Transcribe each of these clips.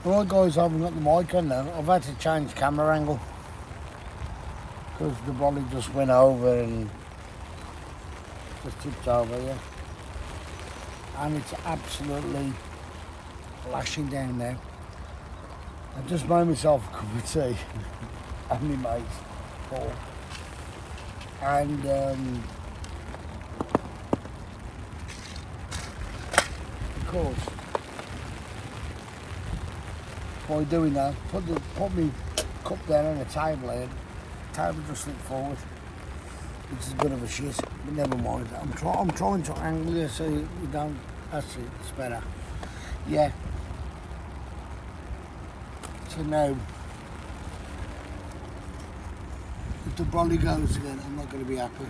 Right guys, I haven't got the mic on now. I've had to change camera angle because the brolly just went over and just tipped over, yeah. And it's absolutely lashing down now. I just made myself a cup of tea and my mate, Paul. And of course, by doing that, put me cup down on the table here. The table just slipped forward, which is a bit of a shit, but never mind. I'm trying to angle you so you don't. That's it. It's better. Yeah. So now, if the brolly goes again, I'm not going to be happy.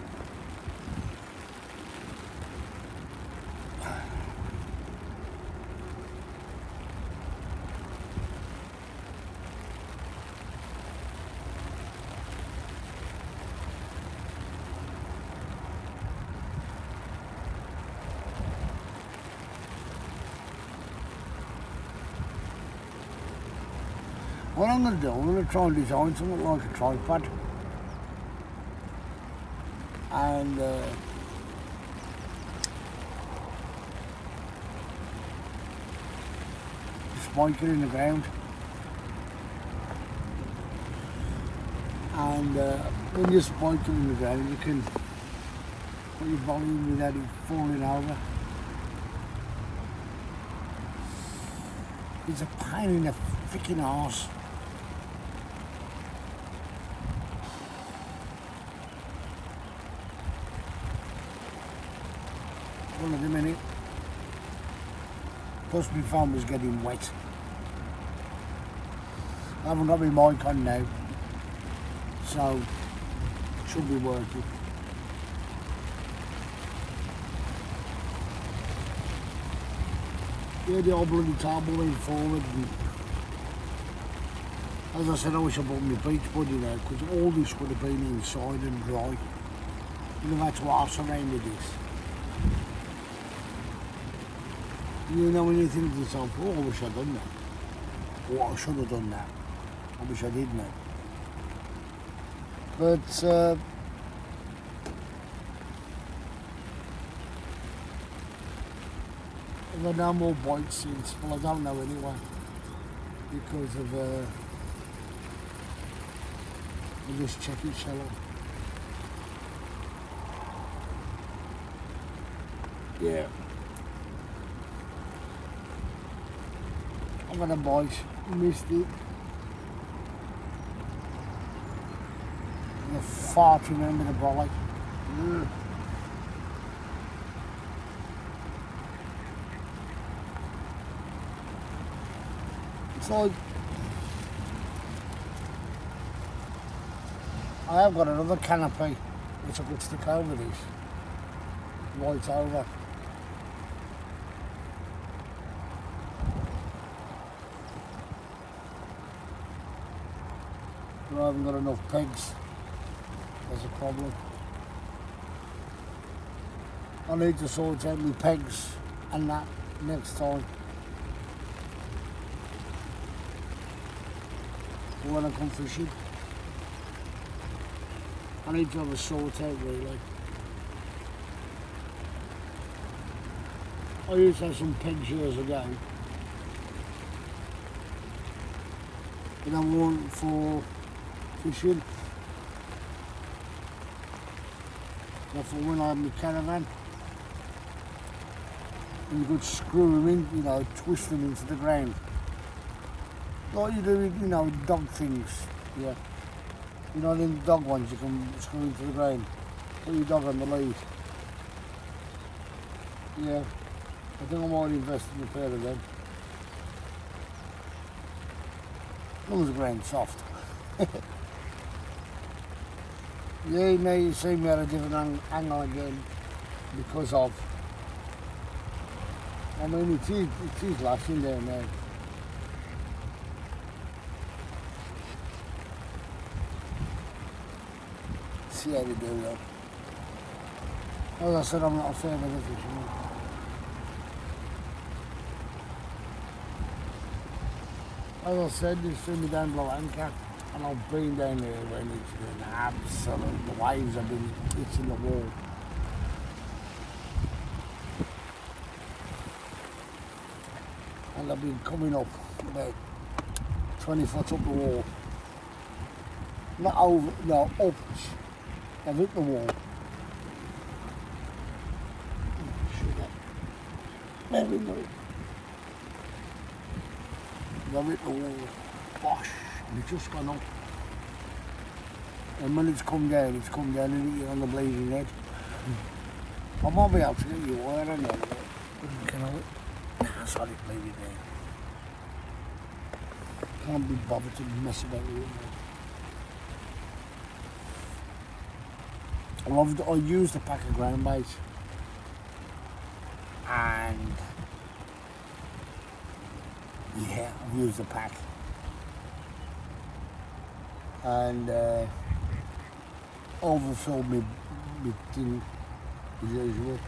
What I'm going to do, I'm going to try and design something like a tripod. And spike it in the ground. And when you spike it in the ground, you can put your volume without it falling over. It's a pain in the freaking arse. One of the minute. Plus my phone was getting wet. I haven't got my mic on now, so it should be working. Yeah, the old bloody table went forward. And as I said, I wish I bought my beach buddy now, because all this would have been inside and dry. You know, that's what I surrounded this. You know, when you think to yourself, oh, I wish I'd done that. Or I should have done that. I wish I did now. But, I've had no more bites since. Well, I don't know anyway. Because of, I'll just check it, shall I? Yeah. I've had a bite, missed it. And I far too remember the brolly. It's like, I have got another canopy which I could stick over this, right over. But I haven't got enough pegs. That's a problem. I need to sort out my pegs and that next time. When I come fishing, I need to have a sort out really. I used to have some pegs years ago, and I want for fishing. So for when I have my caravan, and you could screw them in, you know, twist them into the ground. Like you do with, you know, dog things, yeah. You know, them dog ones you can screw into the ground. Put your dog on the lead. Yeah, I think I might invest in a pair of them. As long as the ground's soft. Yeah, now you see me at a different angle again because of, I mean, it is lashing there now. See how they do that. As I said, I'm not a fan of the fisherman. As I said, you see me down below Anchor, and I've been down here when it's been absolute, the waves have been hitting the wall. And I've been coming up about 20 foot up the wall. Not over, no, up. I've hit the wall. Very good. I've hit the wall. Bosh. And it's just gone up. And when it's come down and hit you on the bleeding head. I might be able to get you wire on it. Can I? Nah, sorry, leave it there. Can't be bothered to mess about with it. I used a pack of ground bait, and yeah, I've used a pack, and overfilled me tin as usual.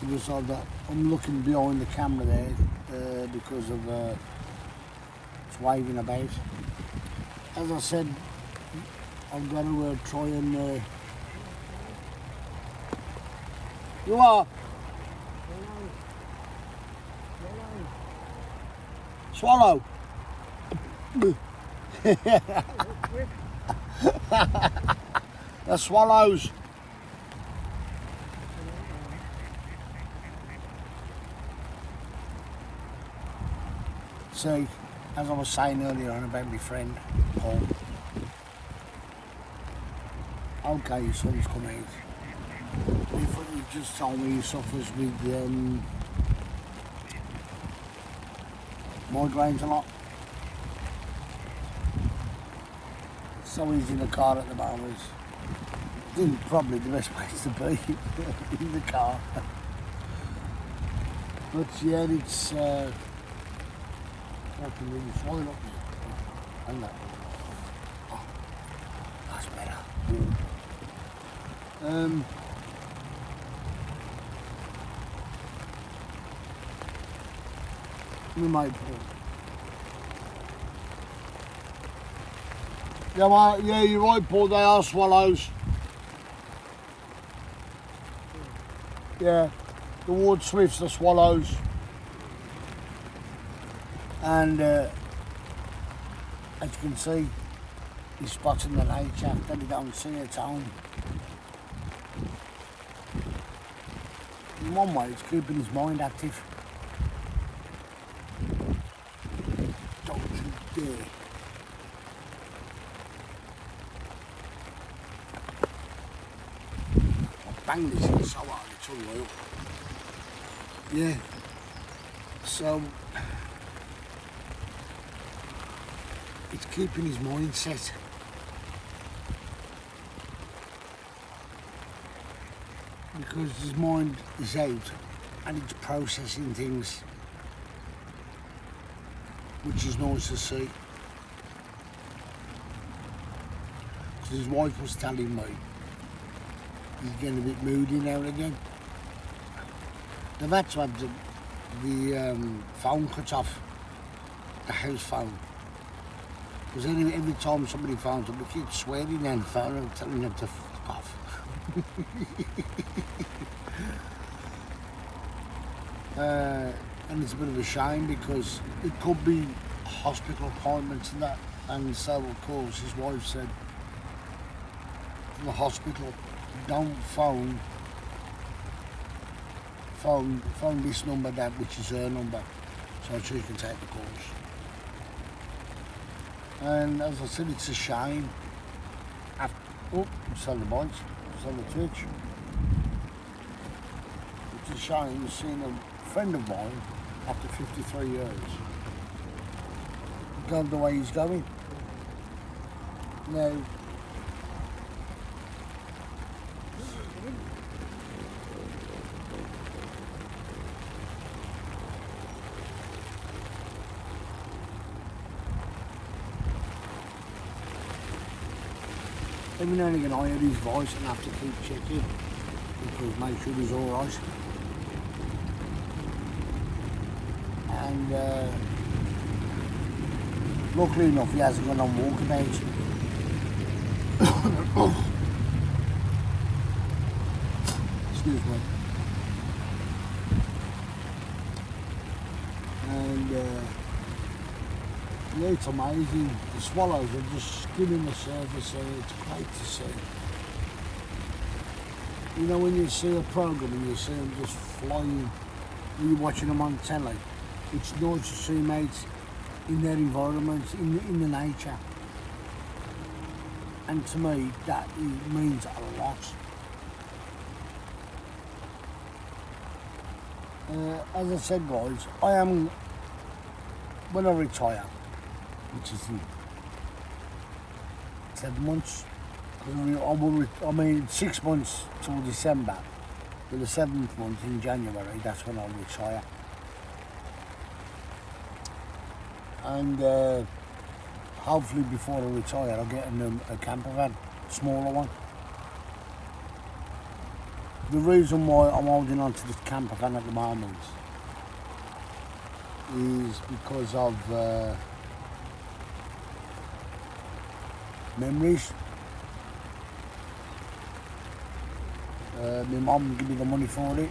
Just like that. I'm looking behind the camera there because of it's waving about. As I said, I'm going to try and. You are. Swallow. The swallows. See, as I was saying earlier on about my friend Paul. Okay, his son's come out. He just told me he suffers with migraines a lot. So he's in the car at the moment. Probably the best place to be in the car. But yeah, it's I can really swallow up there. And that. Oh, that's better. We might pull. Yeah, well, yeah, you're right, Paul. They are swallows. Yeah, the wood swifts are swallows. And as you can see, he's spotting the nature that he don't see at home. In one way, it's keeping his mind active. Don't you dare. I'll bang this in so hard, it's unreal. Yeah. So, it's keeping his mind set. Because his mind is out and it's processing things, which is nice to see. So his wife was telling me he's getting a bit moody now and again. They've had to have the phone cut off, the house phone. Because every time somebody phones up, they keep swearing down the phone and telling them to fuck off. And it's a bit of a shame because it could be hospital appointments and that, and so of course his wife said from the hospital, don't phone this number down, which is her number, so she can take the calls. And as I said, it's a shame. Sell the bites, sell the twitch. It's a shame seeing a friend of mine after 53 years go the way he's going. Now, every now and again I hear his voice and have to keep checking because make sure he's alright. and luckily enough he hasn't gone on walking age. Excuse me. And yeah, it's amazing. The swallows are just skimming the surface here. It's great to see. You know, when you see a program and you see them just flying, when you're watching them on telly, it's nice to see mates in their environment, in the nature. And to me, that means a lot. As I said, guys, I am, when I retire, which is in 7 months, I mean 6 months till December, but the 7th month in January, that's when I'll retire. And hopefully before I retire, I'll get a camper van, smaller one. The reason why I'm holding on to this camper van at the moment is because of memories. My mum gave me the money for it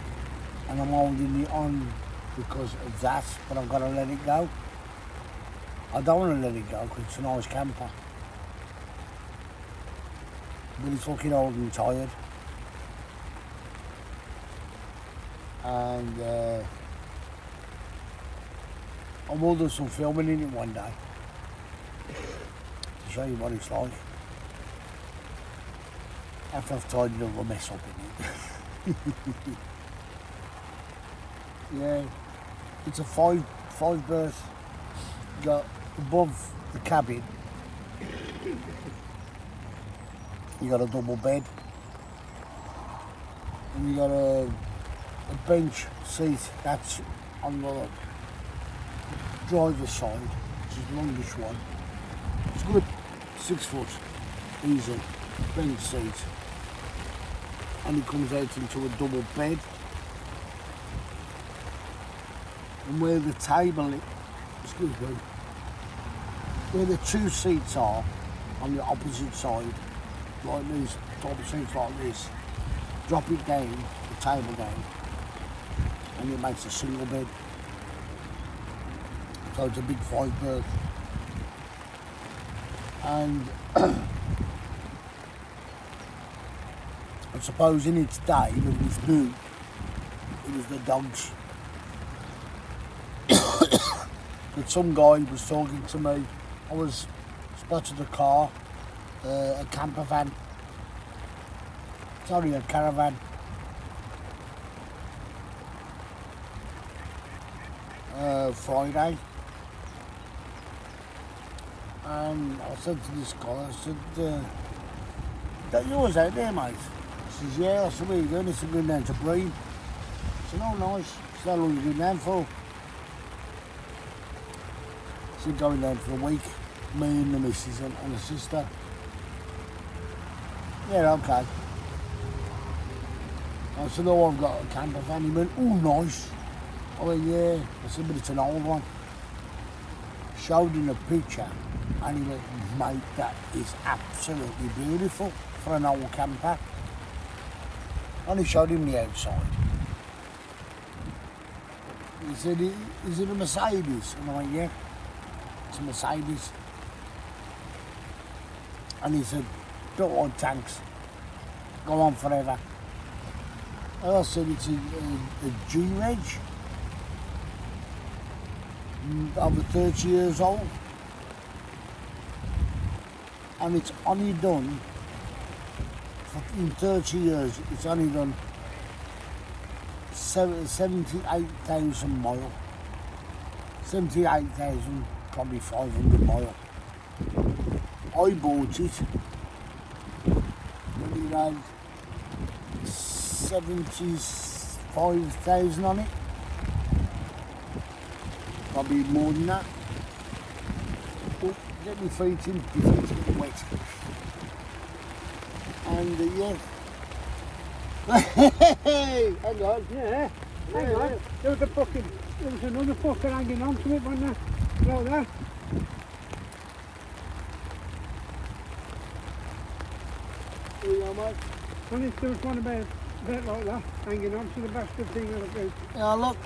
and I'm holding it on because of that, but I've got to let it go. I don't want to let it go because it's a nice camper, but it's fucking old and tired. And I will do some filming in it one day to show you what it's like after I've tidied up the mess up in it. Yeah, it's a five berth. You got above the cabin, you got a double bed, and you got a bench seat that's on the driver's side, which is the longest one. It's got a 6 foot easy bench seat, and it comes out into a double bed. And where the table, excuse me, where the 2 seats are on the opposite side, like these type of seats like this, drop it down, the table down, and it makes a single bed. So it's a big 5 berth. And I suppose in its day it was new. It was the dogs. But some guy was talking to me. I was spotted a car, a camper van. Sorry, a caravan. Friday. And I said to this guy, I said, that yours out there, mate? He says, yeah. I said, where are you going? He said, going down to Bream. I said, oh, nice. I said, how long are you going down for? He said, going down for a week. Me and the missus and the sister. Yeah, okay. I said, oh, I've got a camper van. He went, oh, nice. I went, yeah. I said, but it's an old one. Showed him a picture and he went, mate, that is absolutely beautiful for an old camper. And he showed him the outside. He said, is it a Mercedes? And I went, yeah, it's a Mercedes. And he said, don't want tanks, go on forever. And I said, it's a G-Reg, over 30 years old. And it's only done, in 30 years, it's only done 78,000 miles. 78,000, probably 500 miles. I bought it when it had 75,000 on it. Probably more than that. Oh, get my feet in, my feet are wet. And yeah. Hey, hang on, yeah. Hang on, there was another fucker hanging on to it, wasn't there? You know that? There you go, mate. And there was one about a bit like that, hanging on to the bastard thing of the boat. Yeah, look,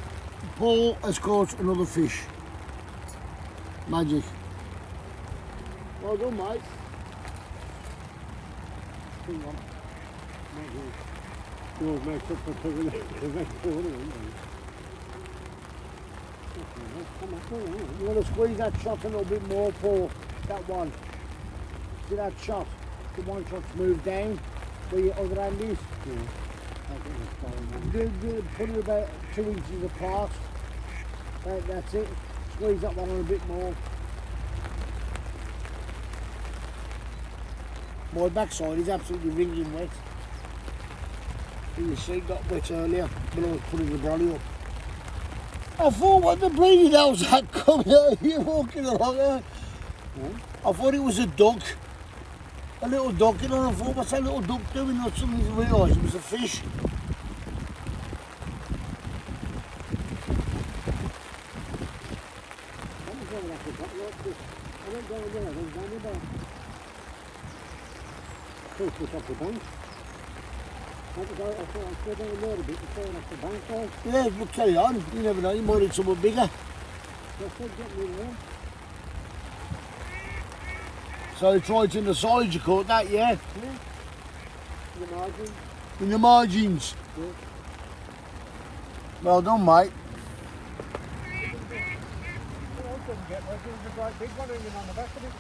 Paul has caught another fish. Magic. Well done, mate. Hang on. Yours makes up for the next corner, isn't it? Come on. You want to squeeze that shot a little bit more, Paul? That one. See that shot? The one shot's moved down where your other hand is. Yeah. Put it about 2 inches apart. That's it. Squeeze that one a bit more. My backside is absolutely wringing wet. You see, it got wet earlier when I was putting the brolly up. I thought, what the bleeding hell was that coming out of you walking along there? I thought it was a duck. A little duck, you know, I thought, what's that little duck doing? I suddenly realised it was a fish. Yeah, but carry on. You never know, you might hit someone bigger. So it's right in the side you caught that, yeah? The margin. In the margins. Yeah. Well done, mate. Couldn't get one. There was a great big one hanging on the back of it.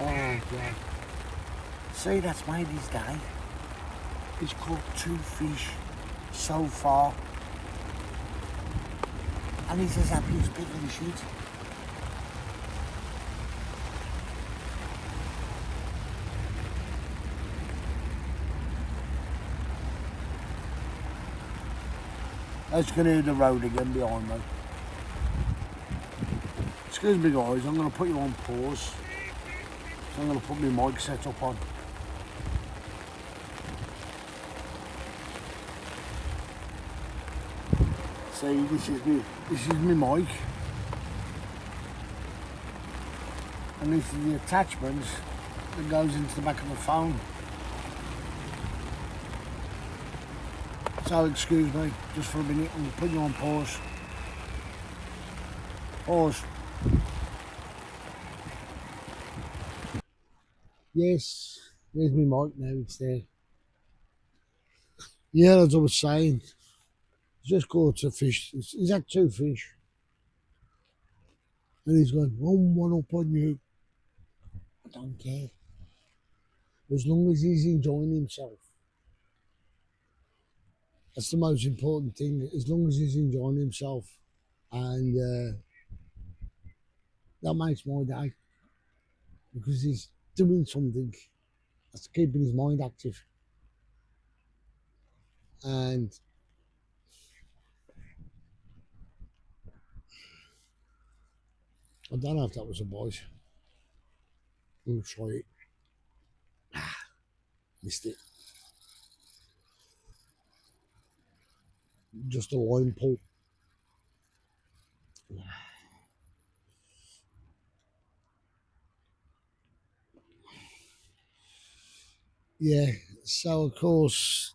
Oh, God. See, that's made his day. He's caught 2 fish so far. And he's as happy as pig in the shit. I just gonna hit the road again behind me. Excuse me guys, I'm gonna put you on pause. So I'm gonna put my mic set up on. See, this is my mic. And this is the attachment that goes into the back of the phone. So excuse me, just for a minute, I'm going to put you on pause. Pause. Yes, there's my mic now, it's there. Yeah, as I was saying, just caught a fish. He's had 2 fish. And he's going, one up on you. I don't care. As long as he's enjoying himself. That's the most important thing. As long as he's enjoying himself. And that makes my day. Because he's doing something that's keeping his mind active. And I don't know if that was a bite. We'll try it. Missed it. Just a line pull. Yeah, so of course,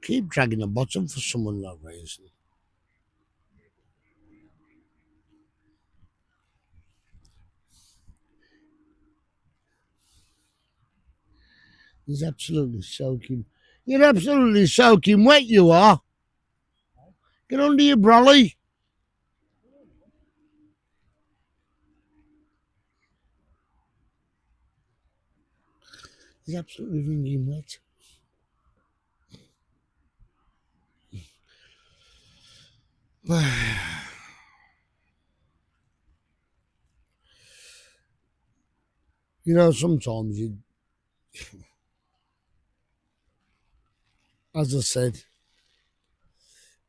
keep dragging the bottom for some unknown reason. He's absolutely soaking. You're absolutely soaking wet, you are. Get under your brolly. He's absolutely wringing wet. You know, sometimes you, as I said,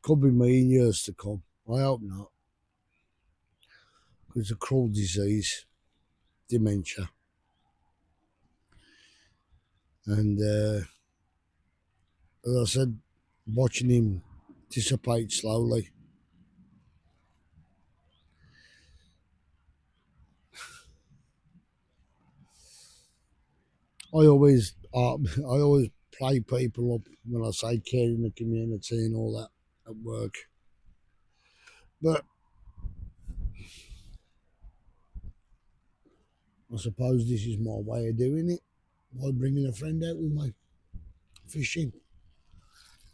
could be me in years to come. I hope not. It's a cruel disease, dementia. And as I said, watching him dissipate slowly. I always play people up when I say care in the community and all that at work. But I suppose this is my way of doing it. By bringing a friend out with me fishing.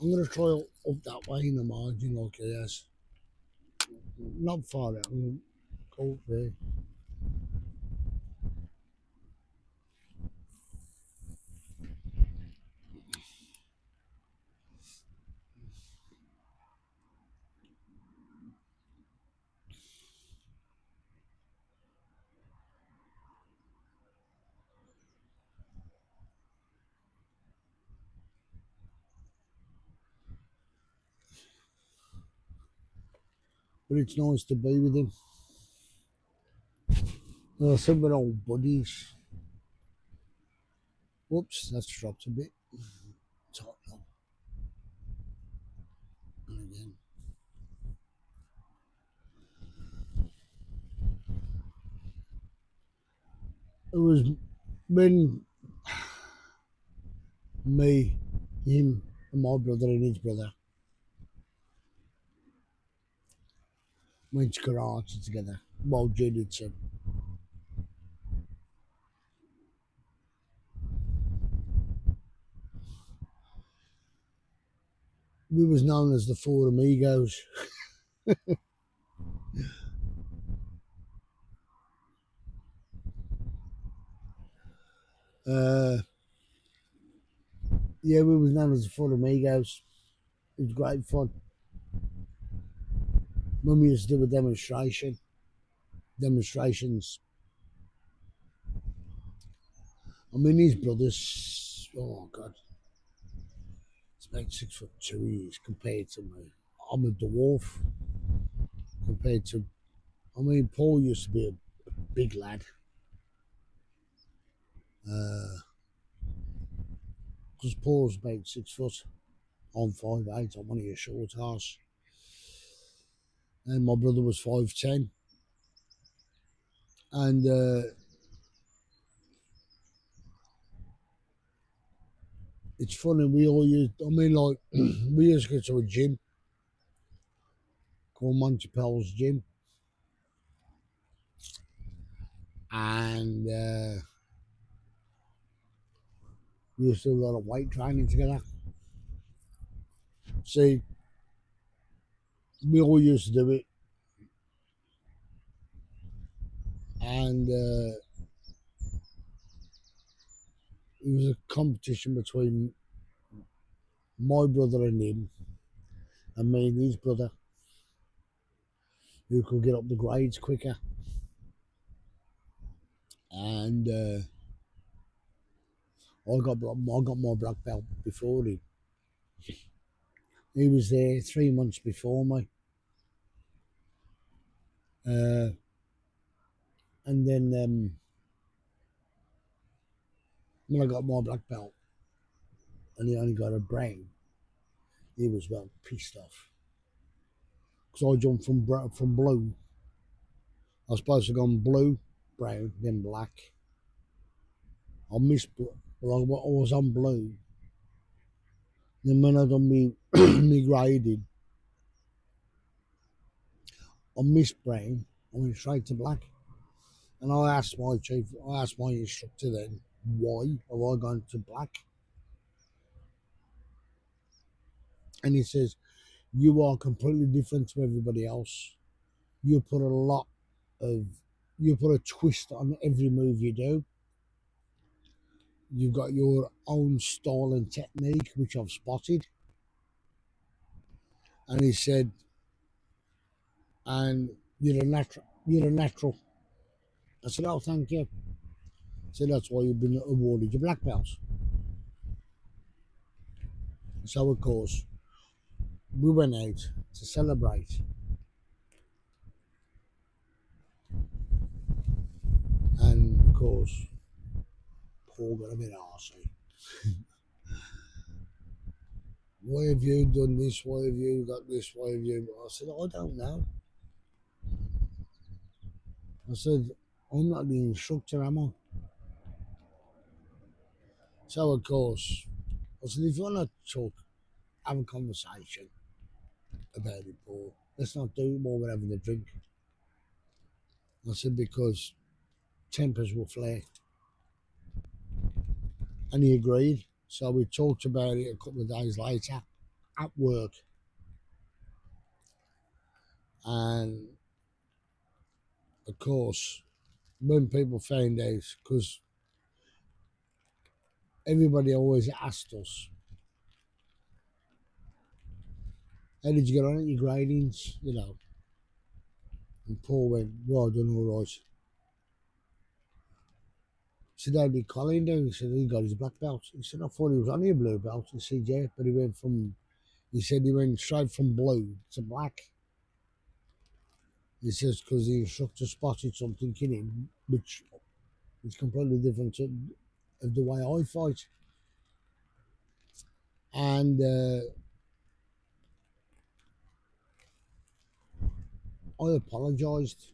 I'm going to try up that way in the margin like he has. Not far out. I'm going to go up there. But it's nice to be with him. I said we're old buddies. Whoops, that's dropped a bit. Top now. And again. It was when me, him, and my brother and his brother went to Karachi together. Well, Jay did so. We was known as the Four Amigos. uh, yeah, we was known as the Four Amigos. It was great fun. When we used to do a demonstrations. I mean, his brothers, oh God, it's about 6'2" he is compared to me. I'm a dwarf compared to, I mean, Paul used to be a big lad. Because Paul's about 6 foot. I'm 5'8". I'm one of your short ass. And my brother was 5'10". And it's funny, we all used, I mean, like, we used to go to a gym called Montepel's Gym. And we used to do a lot of weight training together. See, we all used to do it. And it was a competition between my brother and him, and me and his brother, who could get up the grades quicker. And I got my black belt before him. He was there 3 months before me. And then when I got my black belt and he only got a brown, he was well pissed off. Because I jumped from blue. I was supposed to go on blue, brown, then black. I missed, well, I was on blue. Then when I done me grading, I missed brown. I went straight to black. And I asked my instructor then, why have I gone to black? And he says, you are completely different to everybody else. You put a twist on every move you do. You've got your own style and technique, which I've spotted. And he said, and you're a natural. You're a natural. I said, oh, thank you. So that's why you've been awarded your black belts. So of course, we went out to celebrate. course, Paul got a bit arsey. Why have you done this? Why have you got this? Why have you? I said, I don't know. I said, I'm not the instructor, am I? So, of course, I said, if you want to talk, have a conversation about it, Paul, let's not do it while we're having a drink. I said, because tempers will flare. And he agreed. So we talked about it a couple of days later at work. And of course, when people found out, because everybody always asked us, how did you get on at your gradings? You know. And Paul went, well, I done all right. He said, how did Colin do? He said, he got his black belt. He said, I thought he was only a blue belt. He said, yeah, but he said he went straight from blue to black. He says, because the instructor spotted something in him, which is completely different of the way I fight. And I apologised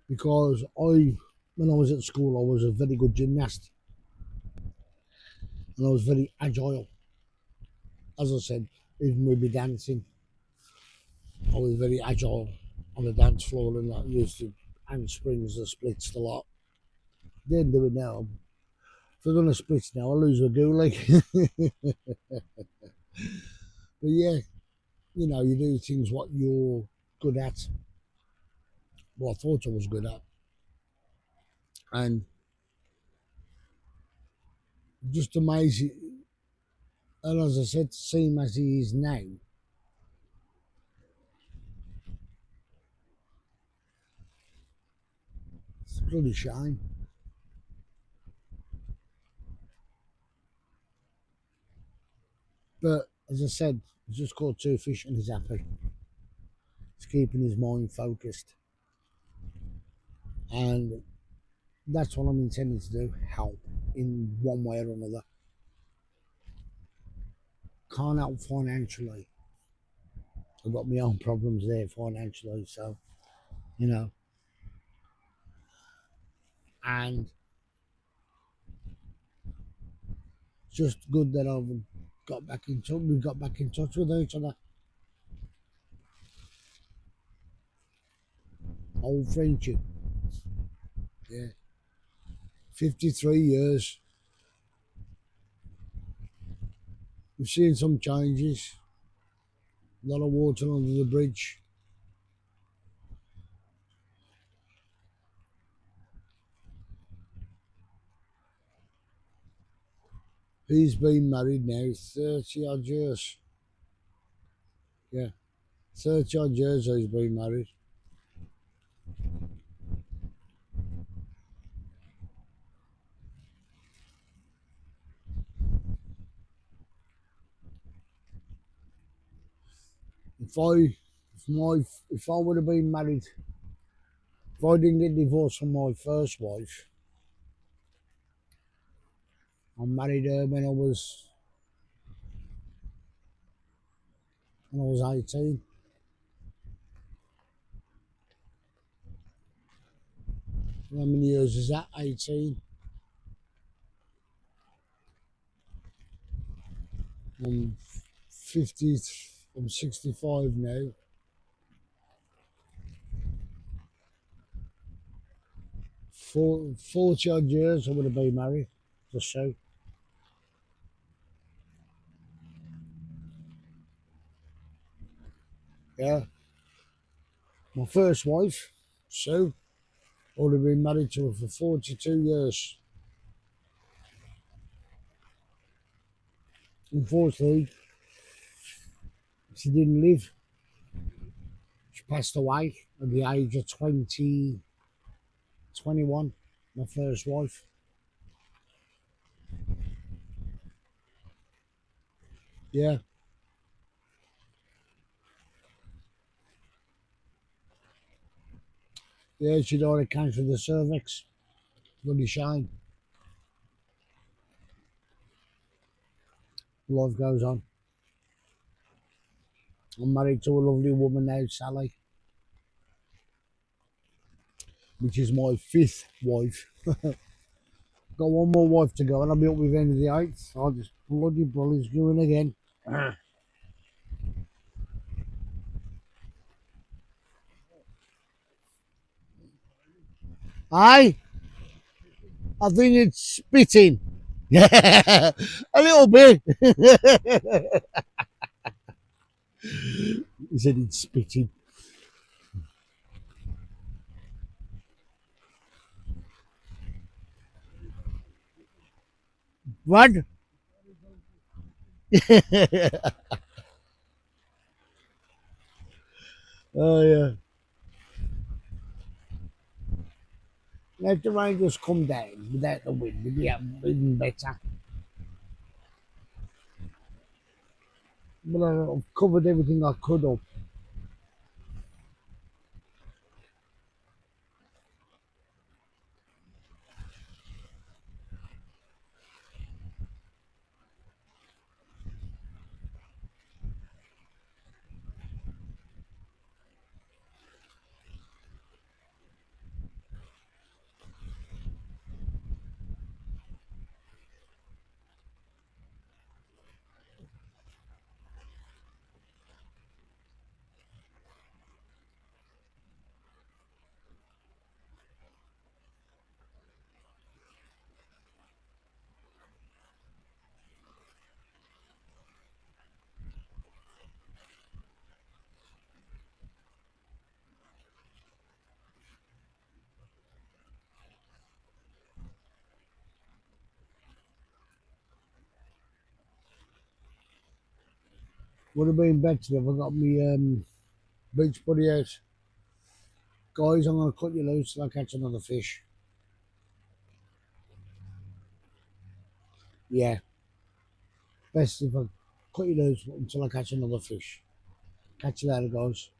because when I was at school, I was a very good gymnast and I was very agile. As I said, even with me dancing, I was very agile on the dance floor and I used to handsprings and splits a lot. Didn't do it now. If I've done a split now, I lose a ghoulie. But yeah, you know, you do things what you're good at. What I thought I was good at. And just amazing. And as I said, to see him as he is now, it's a bloody shame. But as I said, he's just caught two fish and he's happy. He's keeping his mind focused. And that's what I'm intending to do, help in one way or another. Can't help financially. I've got my own problems there financially, so, you know. And it's just good that I've got back in touch. We got back in touch with each other. Old friendship. Yeah. 53 years. We've seen some changes. A lot of water under the bridge. He's been married now 30 odd years. Yeah. 30 odd years he's been married. If I would have been married, if I didn't get divorced from my first wife, I married her when I was 18. How many years is that? 18. I'm 50. I'm 65 now. 40 odd years I would have been married, just so. Yeah. My first wife, Sue, I would have been married to her for 42 years. Unfortunately, she didn't live. She passed away at the age of 21, my first wife. Yeah. Yeah, she'd already cancelled the cervix. Bloody shame. Life goes on. I'm married to a lovely woman now, Sally, which is my fifth wife. Got one more wife to go, and I'll be up with the end of the eighth. I'll just bloody brolly's doing again. Aye, I think it's spitting. Yeah, a little bit. He said it's spitting. What? Oh yeah. Let the rain just come down without the wind. It'd be even better. But I've covered everything I could up. Would have been better if I got me beach buddy out. Guys, I'm gonna cut you loose till I catch another fish. Yeah, best if I cut you loose until I catch another fish. Catch you later, guys.